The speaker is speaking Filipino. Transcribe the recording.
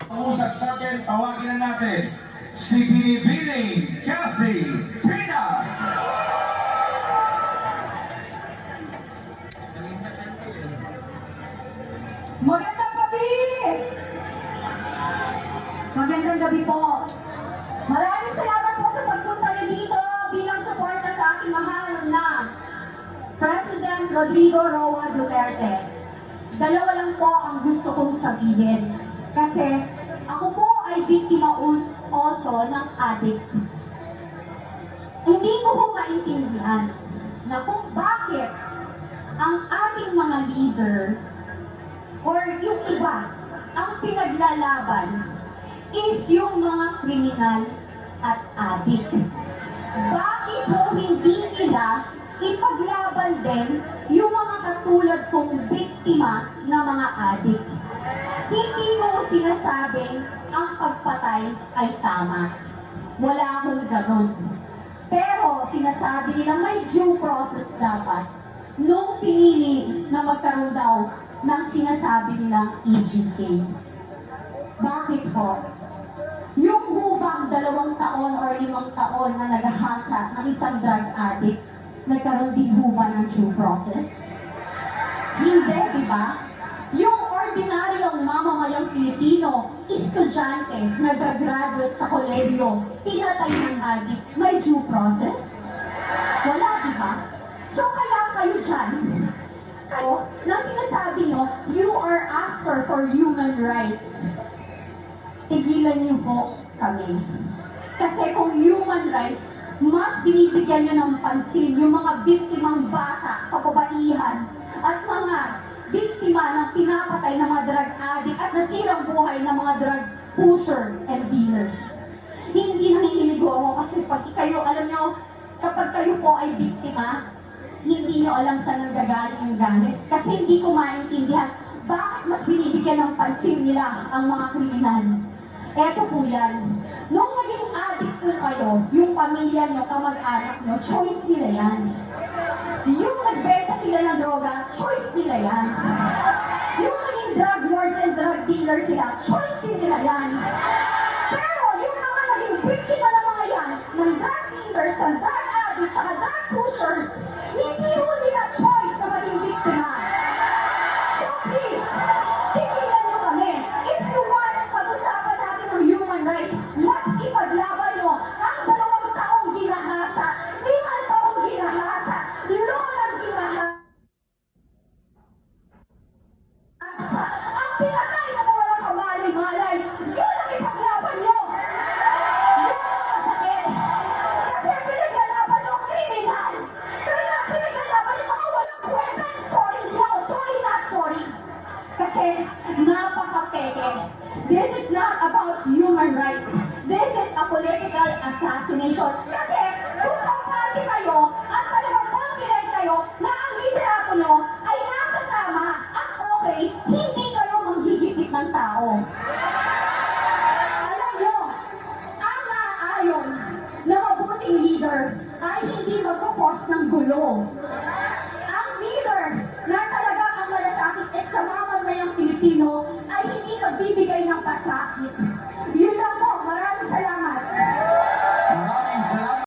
Usap sa atin, tawagin na natin si Binibining Kathy Pina. Magandang gabi! Magandang gabi po. Maraming salamat po sa pagpunta niyo dito bilang suporta sa aking mahal na President Rodrigo Roa Duterte. Dalawa lang po ang gusto kong sabihin. Kasi ako po ay biktima also ng addict. Hindi ko po maintindihan na kung bakit ang ating mga leader or yung iba ang pinaglalaban is yung mga kriminal at addict. Bakit po hindi nila ipaglaban din yung mga katulad kong biktima na mga addict? Hindi ko sinasabing ang pagpatay ay tama. Wala akong ganun. Pero sinasabi nila may due process dapat nung pinili na magkaroon daw ng sinasabi nilang EJK. Bakit po? Yung hubang 2 taon or 5 taon na naghahasa ng isang drug addict, nagkaroon din ba ng due process? Hindi, di ba? Yung ordinaryong mamamayang Pilipino, estudyante, nag-graduate sa kolegyo, pinatay ng addict, may due process? Wala, di ba? So kaya kayo dyan, kayo, na sinasabi nyo, you are after for human rights. Tigilan niyo po kami. Kasi kung human rights, mas binibigyan niyo ng pansin yung mga biktimang bata, kababaihan, at mga biktima ng pinapatay ng mga drug addict at nasirang buhay ng mga drug pusher and dealers. Hindi nanginginig ako kasi pag kayo, alam nyo, kapag kayo po ay biktima, hindi nyo alam saan nanggagaling yung galit. Kasi hindi ko maintindihan bakit mas binibigyan ng pansin nila ang mga kriminal. Eto po yan. Nung naging addict po kayo, yung pamilya nyo, kamag-anak nyo, choice nila yan. Yung nagbenta sila ng droga, choice nila yan. Yung naging drug lords and drug dealers sila, choice nila yan. Pero yung mga naging biktima ng mga yan, ng drug dealers, ng drug addicts, saka drug pushers, hindi ho nila choice na maging biktima. So please, tigilan nyo kami. If you want pag-usapan natin ng human rights, mas ipaglaban nyo ang 2 taong ginahasa, 5 taong ginahasa, lolang ginahasa. Ang pinatay na walang kamalay-malay, yun ang ipaglaban nyo. Yun ang masakit. Kasi pinaglalaban nyo ang kriminal. Kaya pinaglalaban nyo mga walang kwenta. Sorry, hindi ako. Sorry, not sorry. Kasi napaka-peke. This is not about human rights. This is a political assassination. Kasi kung kampante kayo at talagang confident kayo na ang liderato nyo ay nasa tama at okay, hindi kayo manghihigit ng tao. Alam nyo, ang naaayon na mabuting leader ay hindi magkakos ng gulo. Ang leader na talaga ang malasakit sa mamamayang Pilipino ay hindi nagbibigay ng pasakit. Yun lang po